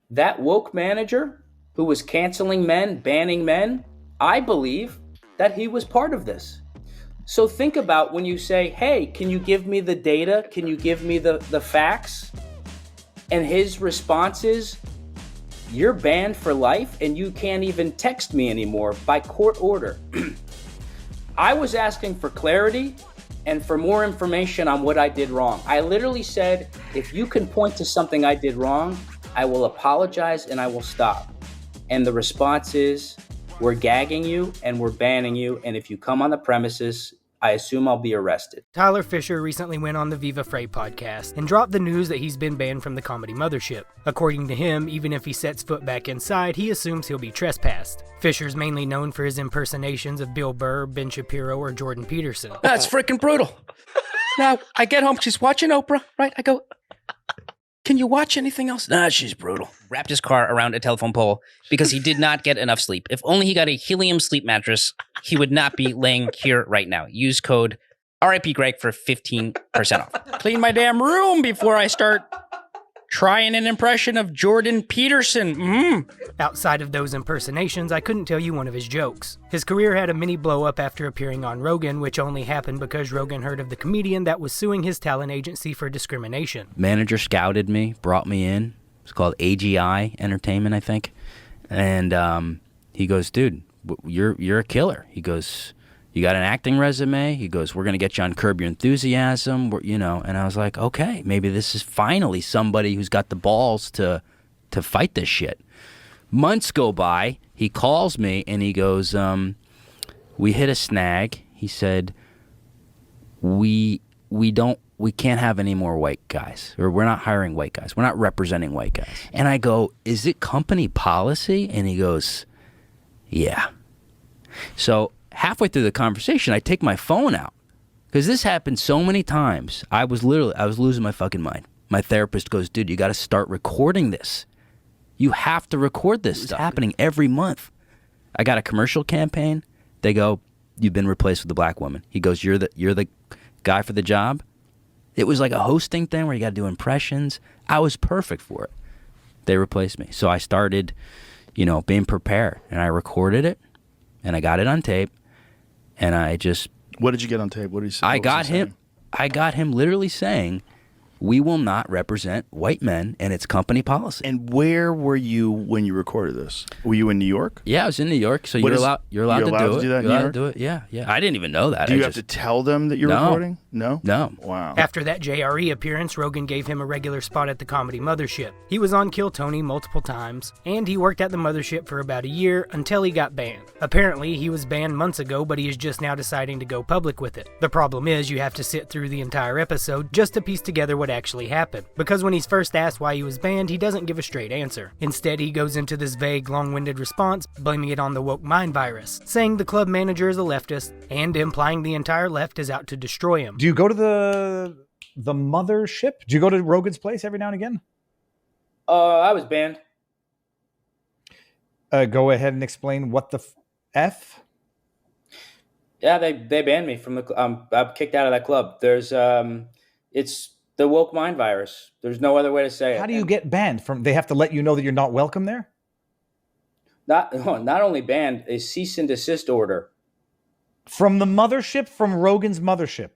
That woke manager who was canceling men, banning men, I believe that he was part of this. So think about when you say, hey, can you give me the data? Can you give me the facts? And his response is, you're banned for life and you can't even text me anymore by court order. I was asking for clarity and for more information on what I did wrong. I literally said, if you can point to something I did wrong, I will apologize and I will stop. And the response is, we're gagging you and we're banning you. And if you come on the premises, I assume I'll be arrested. Tyler Fischer recently went on the Viva Frei podcast and dropped the news that he's been banned from the Comedy Mothership. According to him, even if he sets foot back inside, he assumes he'll be trespassed. Fisher's mainly known for his impersonations of Bill Burr, Ben Shapiro, or Jordan Peterson. That's freaking brutal. Now, I get home, she's watching Oprah, right? I go, can you watch anything else? Nah, she's brutal. Wrapped his car around a telephone pole because he did not get enough sleep. If only he got a helium sleep mattress, he would not be laying here right now. Use code RIP Greg for 15% off. Clean my damn room before I start trying an impression of Jordan Peterson. Outside of those impersonations, I couldn't tell you one of his jokes. His career had a mini blow-up after appearing on Rogan, which only happened because Rogan heard of the comedian that was suing his talent agency for discrimination. Manager scouted me, brought me in. It's called AGI Entertainment, I think. And he goes, dude, you're a killer. He goes, you got an acting resume? He goes, we're going to get you on Curb Your Enthusiasm, and I was like, okay, maybe this is finally somebody who's got the balls to fight this shit. Months go by, he calls me and he goes, we hit a snag. He said, we can't have any more white guys, or we're not hiring white guys. We're not representing white guys. And I go, is it company policy? And he goes, yeah. So halfway through the conversation, I take my phone out because this happened so many times. I was losing my fucking mind. My therapist goes, dude, you got to start recording this. You have to record this. It's happening every month. I got a commercial campaign. They go, you've been replaced with a black woman. He goes, you're the guy for the job. It was like a hosting thing where you got to do impressions. I was perfect for it. They replaced me. So I started, being prepared, and I recorded it, and I got it on tape, and I just... What did you get on tape? What did he say? I got him literally saying, we will not represent white men, and it's company policy. And where were you when you recorded this? Were you in New York? Yeah, I was in New York, so you're allowed to do it. You're allowed to do it. Yeah. I didn't even know that. Do you have to tell them that you're recording? No? No. Wow. After that JRE appearance, Rogan gave him a regular spot at the Comedy Mothership. He was on Kill Tony multiple times, and he worked at the Mothership for about a year until he got banned. Apparently, he was banned months ago, but he is just now deciding to go public with it. The problem is you have to sit through the entire episode just to piece together what actually happened. Because when he's first asked why he was banned, he doesn't give a straight answer. Instead, he goes into this vague, long-winded response, blaming it on the woke mind virus, saying the club manager is a leftist, and implying the entire left is out to destroy him. Do you go to the Mothership? Do you go to Rogan's place every now and again? I was banned. Go ahead and explain what the F? Yeah, they banned me from the. I'm kicked out of that club. There's it's the woke mind virus. There's no other way to say it. How do you get banned from? They have to let you know that you're not welcome there. Not only banned, a cease and desist order from the Mothership, from Rogan's Mothership.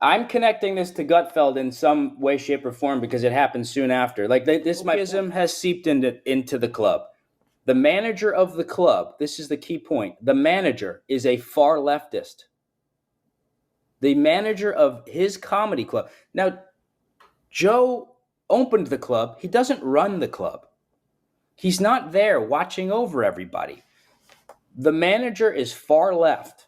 I'm connecting this to Gutfeld in some way, shape, or form because it happened soon after. Like this wokeism has seeped into the club. The manager of the club, this is the key point. The manager is a far leftist. The manager of his comedy club. Now, Joe opened the club. He doesn't run the club. He's not there watching over everybody. The manager is far left.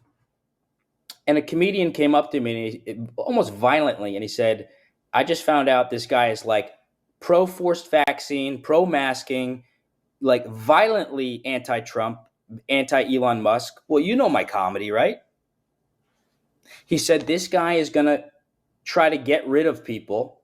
And a comedian came up to me almost violently, and he said, I just found out this guy is like pro-forced vaccine, pro-masking, like violently anti-Trump, anti-Elon Musk. Well, you know my comedy, right? He said this guy is going to try to get rid of people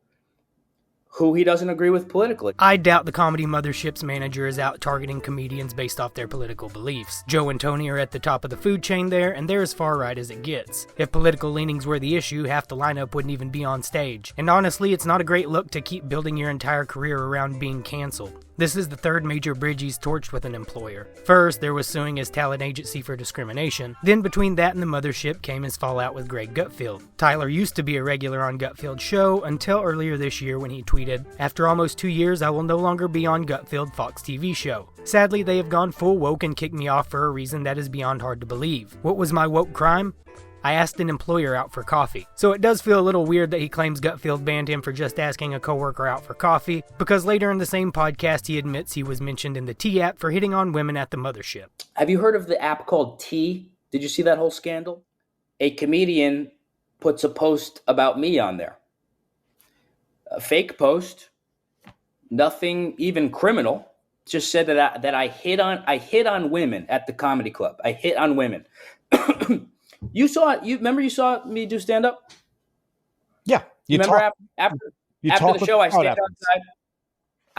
who he doesn't agree with politically. I doubt the Comedy Mothership's manager is out targeting comedians based off their political beliefs. Joe and Tony are at the top of the food chain there, and they're as far right as it gets. If political leanings were the issue, half the lineup wouldn't even be on stage. And honestly, it's not a great look to keep building your entire career around being canceled. This is the third major bridge he's torched with an employer. First, there was suing his talent agency for discrimination. Then between that and the mothership came his fallout with Greg Gutfeld. Tyler used to be a regular on Gutfeld's show until earlier this year when he tweeted, "After almost 2 years, I will no longer be on Gutfeld Fox TV show. Sadly, they have gone full woke and kicked me off for a reason that is beyond hard to believe. What was my woke crime? I asked an employer out for coffee." So it does feel a little weird that he claims Gutfeld banned him for just asking a coworker out for coffee, because later in the same podcast he admits he was mentioned in the T app for hitting on women at the mothership. Have you heard of the app called T? Did you see that whole scandal? A comedian puts a post about me on there. A fake post, nothing even criminal. Just said that I hit on women at the comedy club. I hit on women. You saw me do stand up? Yeah. You remember after the show I stand outside.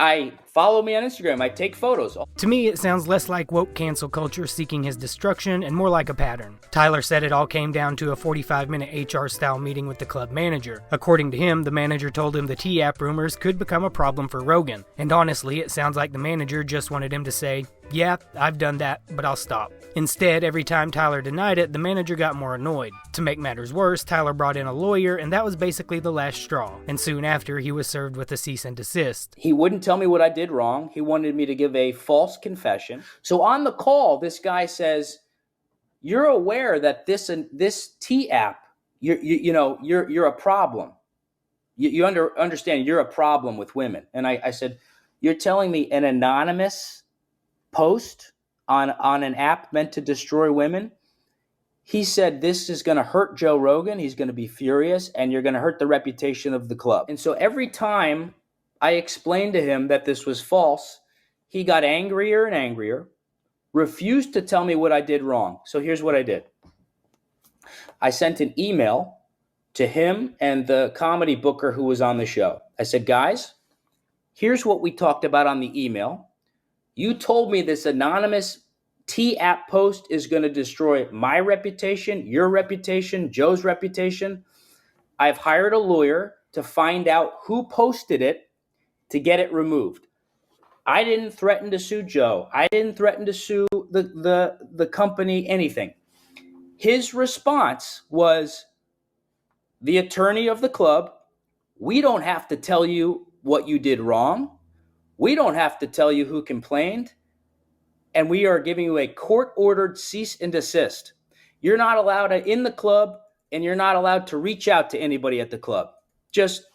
I follow me on Instagram. I take photos. To me, it sounds less like woke cancel culture seeking his destruction and more like a pattern. Tyler said it all came down to a 45-minute HR-style meeting with the club manager. According to him, the manager told him the T-app rumors could become a problem for Rogan. And honestly, it sounds like the manager just wanted him to say, "Yeah, I've done that, but I'll stop." Instead, every time Tyler denied it, the manager got more annoyed. To make matters worse, Tyler brought in a lawyer, and that was basically the last straw. And soon after, he was served with a cease and desist. He wouldn't tell me what I did wrong. He wanted me to give a false confession. So on the call, this guy says, "You're aware that this T app, you're a problem. You understand you're a problem with women." And I said, "You're telling me an anonymous post on an app meant to destroy women?" He said, "This is going to hurt Joe Rogan. He's going to be furious, and you're going to hurt the reputation of the club." And so every time I explained to him that this was false, he got angrier and angrier, refused to tell me what I did wrong. So here's what I did. I sent an email to him and the comedy booker who was on the show. I said, "Guys, here's what we talked about on the email. You told me this anonymous T-app post is going to destroy my reputation, your reputation, Joe's reputation. I've hired a lawyer to find out who posted it to get it removed. I didn't threaten to sue Joe. I didn't threaten to sue the company, anything." His response was, "The attorney of the club, we don't have to tell you what you did wrong. We don't have to tell you who complained. And we are giving you a court-ordered cease and desist. You're not allowed in the club, and you're not allowed to reach out to anybody at the club. Just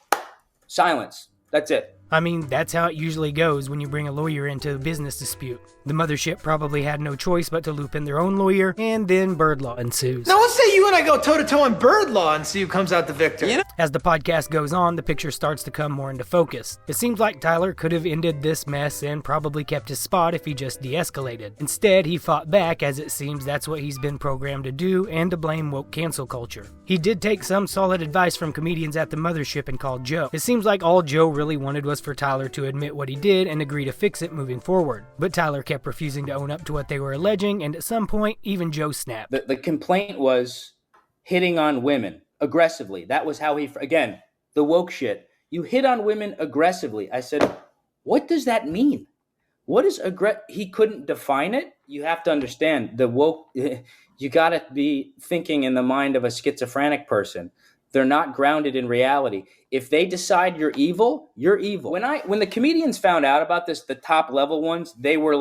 silence. That's it." I mean, that's how it usually goes when you bring a lawyer into a business dispute. The mothership probably had no choice but to loop in their own lawyer, and then bird law ensues. Now let's say you and I go toe-to-toe on bird law and see who comes out the victor. You know? As the podcast goes on, the picture starts to come more into focus. It seems like Tyler could have ended this mess and probably kept his spot if he just de-escalated. Instead, he fought back, as it seems that's what he's been programmed to do, and to blame woke cancel culture. He did take some solid advice from comedians at the mothership and called Joe. It seems like all Joe really wanted was for Tyler to admit what he did and agree to fix it moving forward. But Tyler kept refusing to own up to what they were alleging, and at some point, even Joe snapped. The complaint was hitting on women aggressively. That was how again, the woke shit. You hit on women aggressively. I said, "What does that mean? What is He couldn't define it. You have to understand the woke. You got to be thinking in the mind of a schizophrenic person. They're not grounded in reality. If they decide you're evil, you're evil." When the comedians found out about this, the top level ones, they were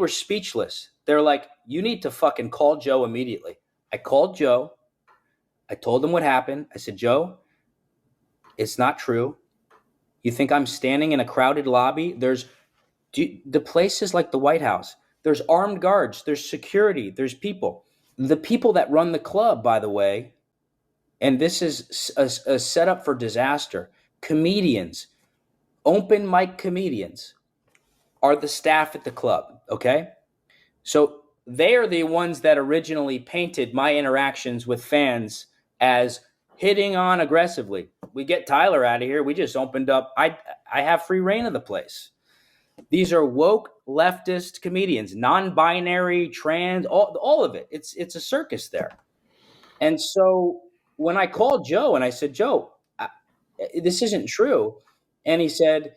speechless. They're like, "You need to fucking call Joe immediately." I called Joe. I told him what happened. I said, "Joe, it's not true. You think I'm standing in a crowded lobby? The place is like the White House. There's armed guards. There's security. There's people. The people that run the club, by the way, and this is a setup for disaster, comedians, open mic comedians, are the staff at the club, okay? So they are the ones that originally painted my interactions with fans as hitting on aggressively. We get Tyler out of here. We just opened up. I have free reign of the place. These are woke leftist comedians, non-binary, trans, all of it. It's a circus there. And so when I called Joe and I said, "Joe, this isn't true," and he said,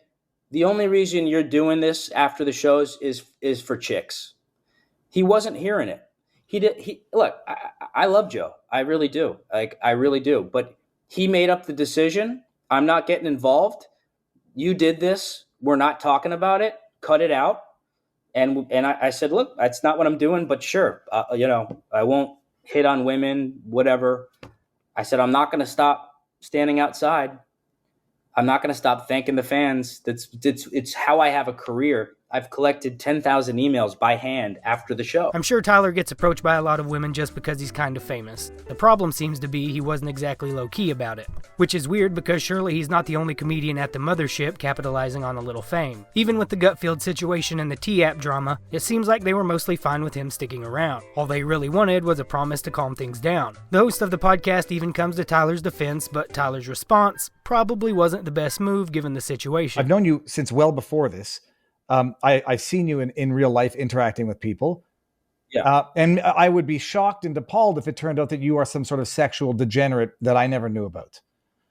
the only reason you're doing this after the shows is for chicks. He wasn't hearing it. Look, I love Joe. I really do. Like, I really do. But he made up the decision. I'm not getting involved. You did this. We're not talking about it. Cut it out. And I said, look, that's not what I'm doing, but sure. I won't hit on women, whatever. I said, I'm not going to stop standing outside. I'm not going to stop thanking the fans. It's how I have a career. I've collected 10,000 emails by hand after the show. I'm sure Tyler gets approached by a lot of women just because he's kind of famous. The problem seems to be he wasn't exactly low-key about it, which is weird because surely he's not the only comedian at the mothership capitalizing on a little fame. Even with the Gutfield situation and the T-App drama, it seems like they were mostly fine with him sticking around. All they really wanted was a promise to calm things down. The host of the podcast even comes to Tyler's defense, but Tyler's response probably wasn't the best move given the situation. I've known you since well before this. I've seen you in real life interacting with people. Yeah. And I would be shocked and appalled if it turned out that you are some sort of sexual degenerate that I never knew about.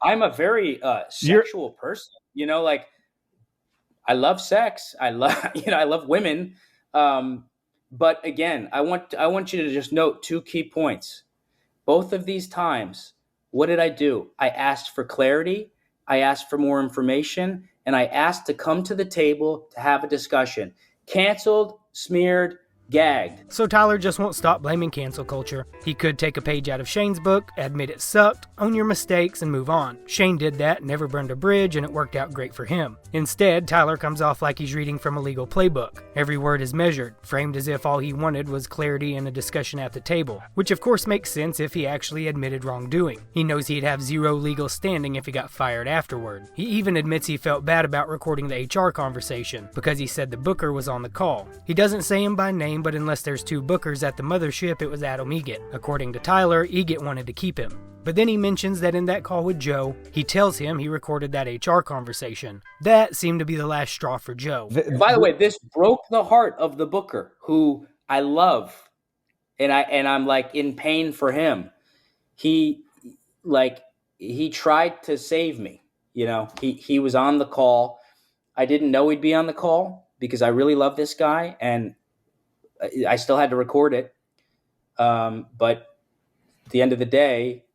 I'm a very sexual person. Like, I love sex. I love women. But again, I want you to just note two key points. Both of these times, what did I do? I asked for clarity. I asked for more information. And I asked to come to the table to have a discussion. Canceled, smeared, gagged. So Tyler just won't stop blaming cancel culture. He could take a page out of Shane's book, admit it sucked, own your mistakes, and move on. Shane did that, never burned a bridge, and it worked out great for him. Instead, Tyler comes off like he's reading from a legal playbook. Every word is measured, framed as if all he wanted was clarity and a discussion at the table, which of course makes sense if he actually admitted wrongdoing. He knows he'd have zero legal standing if he got fired afterward. He even admits he felt bad about recording the HR conversation, because he said the booker was on the call. He doesn't say him by name, but unless there's two bookers at the mothership, it was Adam Egget. According to Tyler, Egget wanted to keep him. But then he mentions that in that call with Joe, he tells him he recorded that HR conversation. That seemed to be the last straw for Joe. By the way, this broke the heart of the booker, who I love, and I'm like in pain for him. He tried to save me. He was on the call. I didn't know he'd be on the call because I really love this guy, and I still had to record it. But at the end of the day,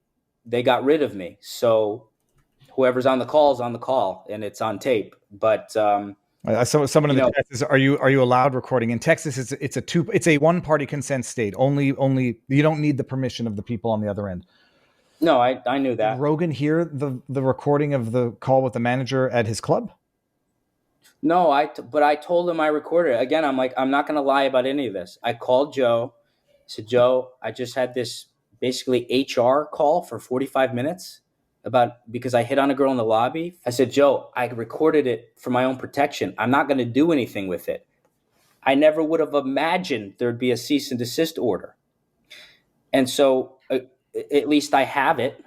they got rid of me. So whoever's on the call is on the call, and it's on tape. But someone in the chat says, "Are you allowed recording in Texas? It's a one-party consent state. Only you don't need the permission of the people on the other end." No, I knew that. Did Rogan hear the recording of the call with the manager at his club? No, but I told him I recorded it. Again, I'm like, I'm not going to lie about any of this. I called Joe. I said, Joe, I just had this basically HR call for 45 minutes because I hit on a girl in the lobby. I said, Joe, I recorded it for my own protection. I'm not going to do anything with it. I never would have imagined there'd be a cease and desist order. And so at least I have it.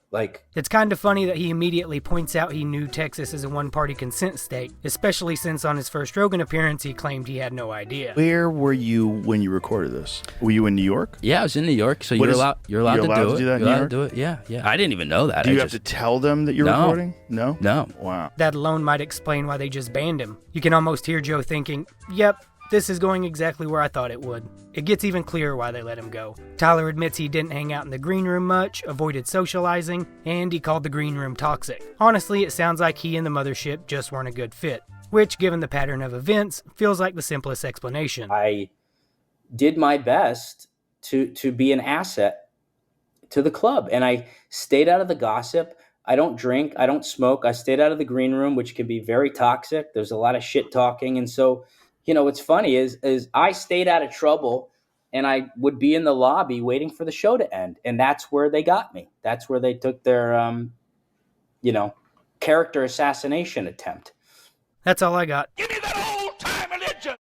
Like, it's kind of funny that he immediately points out he knew Texas is a one-party consent state, especially since on his first Rogan appearance he claimed he had no idea. Where were you when you recorded this? Were you in New York? Yeah, I was in New York, so you're allowed to do it. You're allowed to do it? Yeah. I didn't even know that. Do you have to tell them that you're recording? No. Wow. That alone might explain why they just banned him. You can almost hear Joe thinking, yep, this is going exactly where I thought it would. It gets even clearer why they let him go. Tyler admits he didn't hang out in the green room much, avoided socializing, and he called the green room toxic. Honestly, it sounds like he and the mothership just weren't a good fit, which, given the pattern of events, feels like the simplest explanation. I did my best to be an asset to the club, and I stayed out of the gossip. I don't drink, I don't smoke. I stayed out of the green room, which can be very toxic. There's a lot of shit talking, and so what's funny is I stayed out of trouble, and I would be in the lobby waiting for the show to end. And that's where they got me. That's where they took their, character assassination attempt. That's all I got.